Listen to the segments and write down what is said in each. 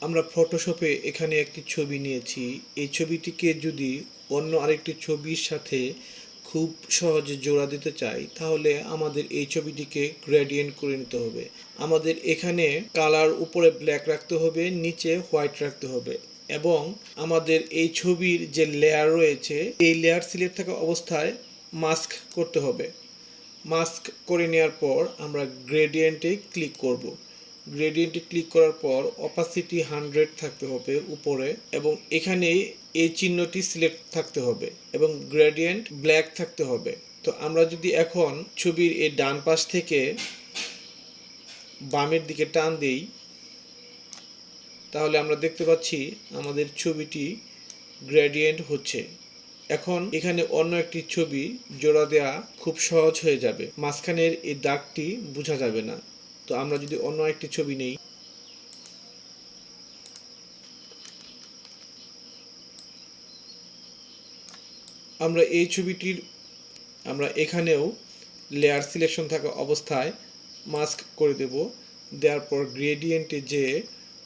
আমরা ফটোশপে এখানে একটি ছবি নিয়েছি। এই ছবিটিকে যদি অন্য আরেকটি ছবির সাথে খুব সহজে জোড়া দিতে চাই, তাহলে আমাদের এই ছবিটিকে গ্রেডিয়েন্ট করে নিতে হবে। আমাদের এখানে কালার উপরে ব্ল্যাক রাখতে হবে, নিচে হোয়াইট রাখতে হবে, এবং আমাদের এই ছবির যে লেয়ার রয়েছে এই লেয়ার সিলেক্ট থাকা অবস্থায় মাস্ক করতে হবে। মাস্ক করে নেওয়ার পর আমরা গ্রেডিয়েন্টে ক্লিক করব। গ্রেডিয়েন্টে ক্লিক করার পর অপাসিটি 100 থাকতে হবে উপরে, এবং এখানে এই চিহ্নটি সিলেক্ট থাকতে হবে এবং গ্রেডিয়েন্ট ব্ল্যাক থাকতে হবে। তো আমরা যদি এখন ছবির এই ডান পাশ থেকে বামের দিকে টান দেই, তাহলে আমরা দেখতে পাচ্ছি আমাদের ছবিটি গ্রেডিয়েন্ট হচ্ছে। এখন এখানে অন্য একটি ছবি জোড়া দেওয়া খুব সহজ হয়ে যাবে, মাঝখানের এই দাগটি বোঝা যাবে না। তো আমরা যদি অন্য একটি ছবি নেই, আমরা এই ছবিটির আমরা এখানেও লেয়ার সিলেকশন থাকা অবস্থায় মাস্ক করে দেব। দেওয়ার পর গ্রেডিয়েন্টে যেয়ে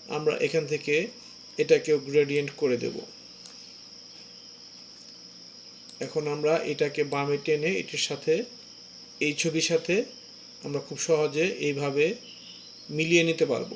আমরা এখান থেকে এটাকেও গ্রেডিয়েন্ট করে দেব। এখন আমরা এটাকে বামে টেনে এটির সাথে এই ছবির সাথে আমরা খুব সহজে এইভাবে মিলিয়ে নিতে পারবো।